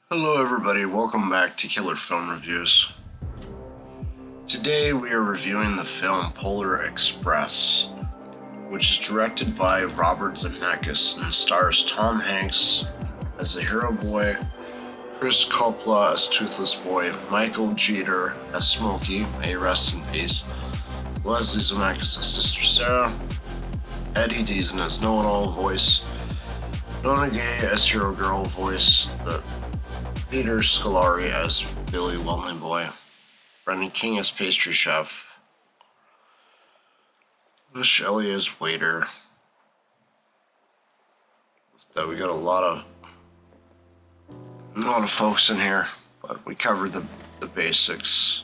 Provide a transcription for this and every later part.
Hello everybody, welcome back to Killer Film Reviews. Today we are reviewing the film Polar Express, which is directed by Robert Zemeckis and stars Tom Hanks as the hero boy, Chris Coppola as Toothless Boy, Michael Jeter as Smokey, may he rest in peace, Leslie Zemeckis as Sister Sarah, Eddie Deason as Know-It-All voice, Nona Gay as Hero Girl voice, Peter Scolari as Billy Lonely Boy, Brendan King as Pastry Chef, Shelley as Waiter. That we got a lot of folks in here, but we covered the basics.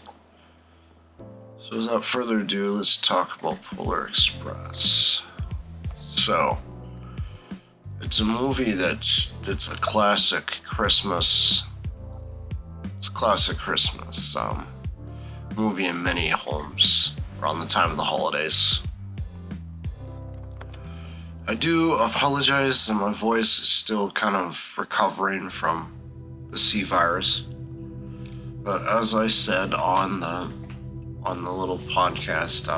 So without further ado, let's talk about Polar Express. So, it's a movie it's a classic Christmas. It's a classic Christmas movie in many homes around the time of the holidays. I do apologize that my voice is still kind of recovering from the C virus, but as I said on the little podcast,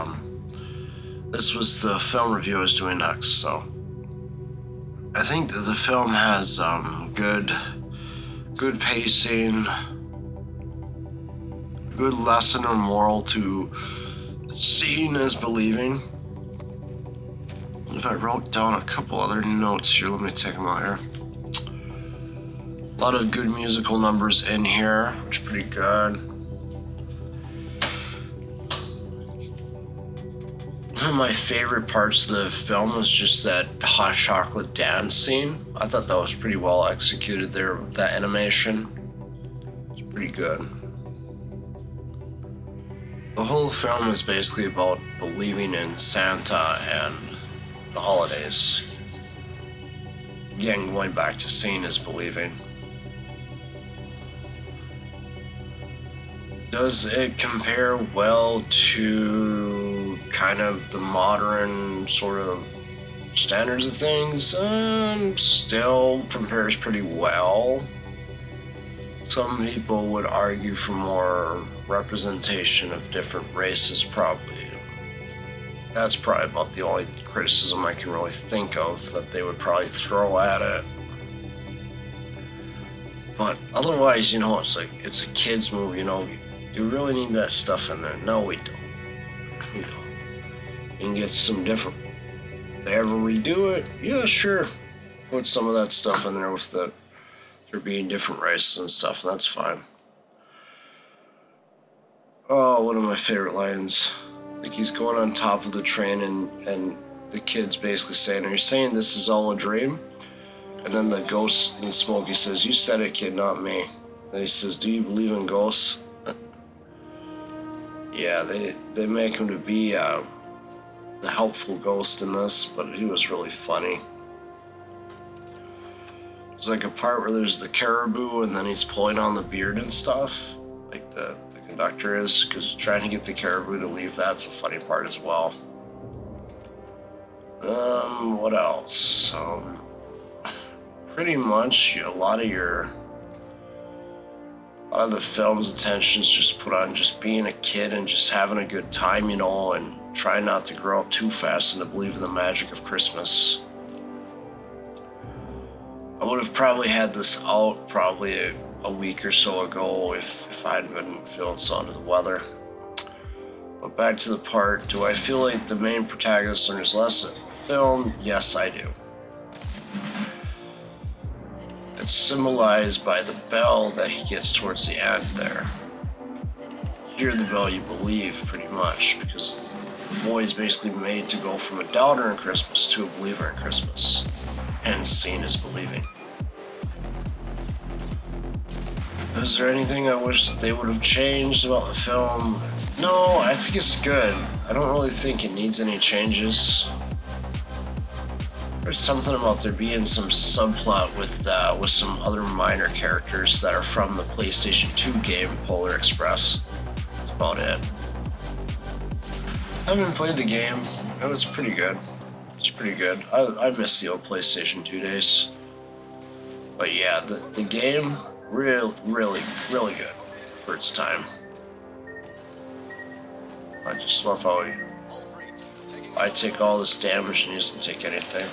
this was the film review I was doing next. So I think that the film has good pacing, good lesson or moral to seeing is believing. If I wrote down a couple other notes here, let me take them out here. A lot of good musical numbers in here, which is pretty good. One of my favorite parts of the film was just that hot chocolate dance scene. I thought that was pretty well executed there, that animation. It's pretty good. The whole film is basically about believing in Santa and the holidays. Again, going back to seeing is believing. Does it compare well to kind of the modern sort of standards of things? Still compares pretty well. Some people would argue for more representation of different races, probably. That's probably about the only criticism I can really think of that they would probably throw at it. But otherwise, it's a kid's movie, do you really need that stuff in there? No, we don't. We don't. You can get some different. If they ever redo it, yeah, sure. Put some of that stuff in there with there being different races and stuff, and that's fine. Oh, one of my favorite lines. Like he's going on top of the train and the kid's basically saying, "Are you saying this is all a dream?" And then the ghost and Smokey says, "You said it, kid, not me." Then he says, "Do you believe in ghosts?" Yeah, they make him to be the helpful ghost in this, but he was really funny. There's like a part where there's the caribou and then he's pulling on the beard and stuff, like the conductor is, because trying to get the caribou to leave, that's a funny part as well. What else? Pretty much a lot of the film's attention is just put on just being a kid and just having a good time, and trying not to grow up too fast and to believe in the magic of Christmas. I would have probably had this out probably a week or so ago if I hadn't been feeling so under the weather. But back to the part, do I feel like the main protagonist learns less in the film? Yes, I do. It's symbolized by the bell that he gets towards the end there. You hear the bell, you believe, pretty much, because the boy is basically made to go from a doubter in Christmas to a believer in Christmas. Hence, seeing is believing. Is there anything I wish that they would have changed about the film? No, I think it's good. I don't really think it needs any changes. There's something about there being some subplot with some other minor characters that are from the PlayStation 2 game Polar Express. That's about it. I haven't played the game. Oh, it's pretty good. It's pretty good. I miss the old PlayStation 2 days. But yeah, the game Really good for its time. I just love how I take all this damage and he doesn't take anything.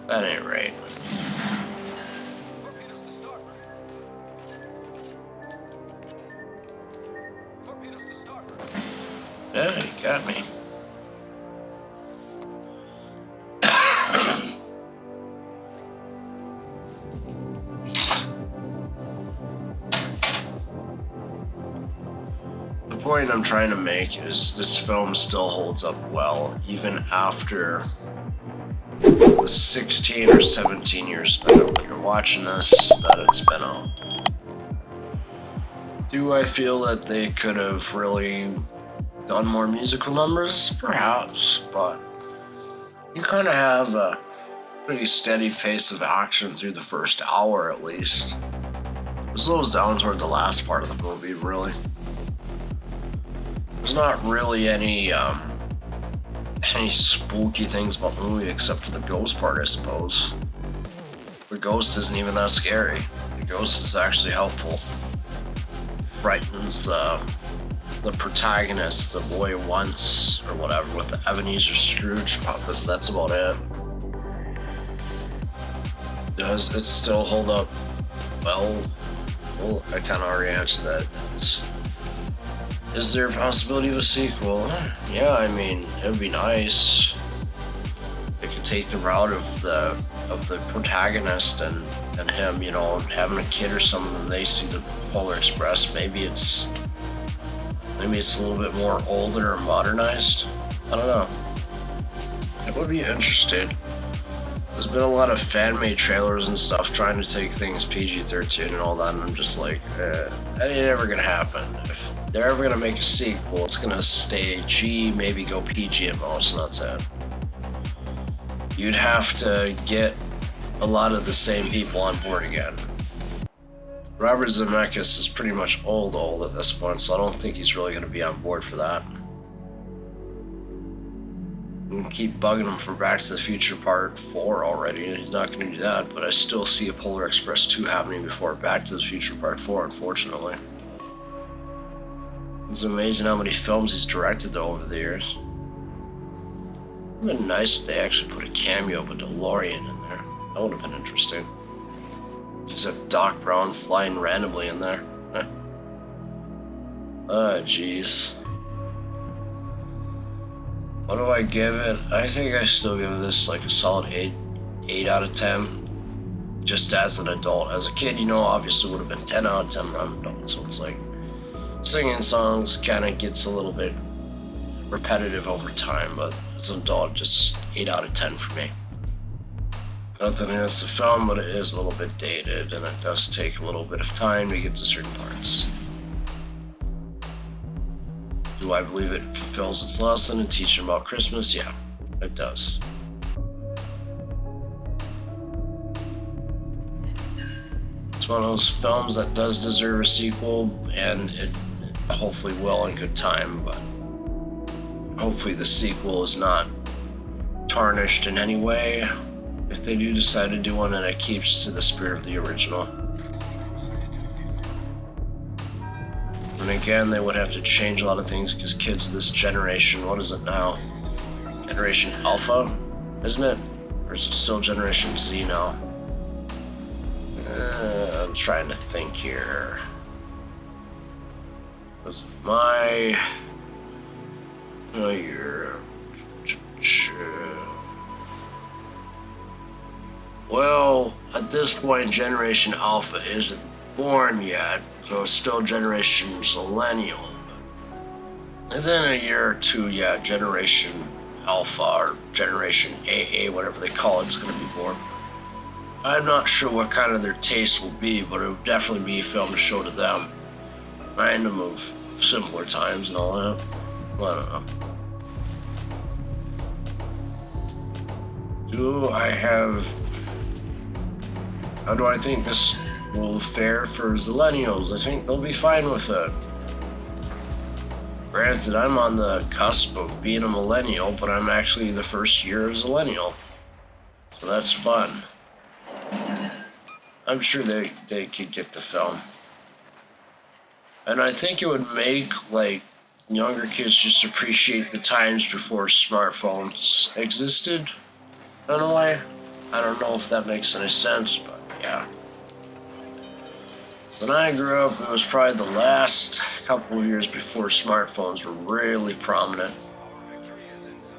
That ain't right. Yeah, he got me. The point I'm trying to make is this film still holds up well, even after the 16 or 17 years when you're watching this that it's been out. Do I feel that they could have really done more musical numbers? Perhaps, but you kind of have a pretty steady pace of action through the first hour at least. It slows down toward the last part of the movie, really. There's not really any spooky things about the movie except for the ghost part, I suppose. The ghost isn't even that scary. The ghost is actually helpful. Frightens the protagonist, the boy once or whatever, with the Ebenezer Scrooge puppet. That's about it. Does it still hold up? Well, I kind of already answered that. Is there a possibility of a sequel? Yeah, I mean, it would be nice. They could take the route of the protagonist and him, you know, having a kid or something, and they see the Polar Express. Maybe it's a little bit more older or modernized. I don't know. It would be interesting. There's been a lot of fan-made trailers and stuff trying to take things PG-13 and all that, and I'm just like, that ain't ever gonna happen. If they're ever gonna make a sequel, it's gonna stay G, maybe go PG at most, and that's it. You'd have to get a lot of the same people on board again. Robert Zemeckis is pretty much old at this point, so I don't think he's really gonna be on board for that. We can keep bugging him for Back to the Future Part 4 already, and he's not going to do that, but I still see a Polar Express 2 happening before Back to the Future Part 4, unfortunately. It's amazing how many films he's directed, though, over the years. It would have been nice if they actually put a cameo of a DeLorean in there. That would have been interesting. Just have Doc Brown flying randomly in there. Jeez. What do I give it? I think I still give this like a solid 8 out of 10. Just as an adult. As a kid, you know, obviously would have been 10 out of 10 when I'm an adult. So it's like singing songs kind of gets a little bit repetitive over time, but as an adult, just 8 out of 10 for me. Nothing against the film, but it is a little bit dated, and it does take a little bit of time to get to certain parts. Do I believe it fulfills its lesson in teaching about Christmas? Yeah, it does. It's one of those films that does deserve a sequel, and it hopefully will in good time, but hopefully the sequel is not tarnished in any way. If they do decide to do one, and it keeps to the spirit of the original. And again, they would have to change a lot of things because kids of this generation, what is it now? Generation Alpha, isn't it? Or is it still Generation Z now? I'm trying to think here. Was my year? Well, at this point, Generation Alpha isn't born yet. So it's still Generation Millennial. But within a year or two, yeah, Generation Alpha or Generation AA, whatever they call it, is going to be born. I'm not sure what kind of their taste will be, but it would definitely be a film to show to them. Random of simpler times and all that. Well, I don't know. How do I think this will fare for Zillennials? I think they'll be fine with it. Granted, I'm on the cusp of being a millennial, but I'm actually the first year of Zillennial. So that's fun. I'm sure they could get the film. And I think it would make, like, younger kids just appreciate the times before smartphones existed, in a way. I don't know if that makes any sense, but yeah. When I grew up, it was probably the last couple of years before smartphones were really prominent.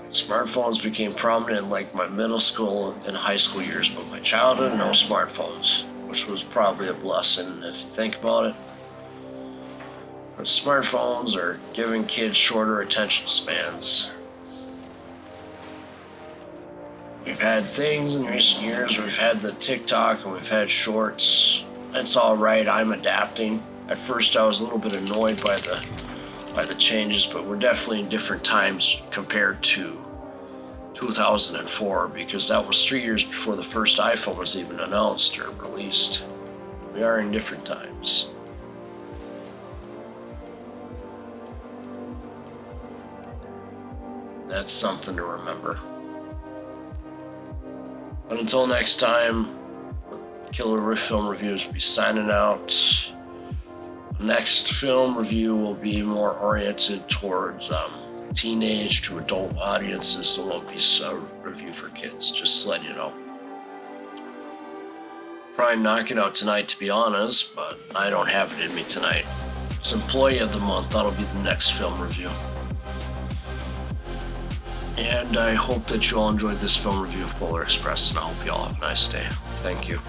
Smartphones became prominent in like my middle school and high school years, but my childhood, no smartphones, which was probably a blessing if you think about it. But smartphones are giving kids shorter attention spans. We've had things in recent years, we've had the TikTok and we've had shorts. It's all right, I'm adapting. At first I was a little bit annoyed by the changes, but we're definitely in different times compared to 2004, because that was 3 years before the first iPhone was even announced or released. We are in different times. That's something to remember. But until next time, Killer Riff Film Reviews will be signing out. Next film review will be more oriented towards teenage to adult audiences, so it won't be a review for kids, just to let you know. Probably knock it out tonight, to be honest, but I don't have it in me tonight. It's Employee of the Month, that'll be the next film review. And I hope that you all enjoyed this film review of Polar Express, and I hope you all have a nice day. Thank you.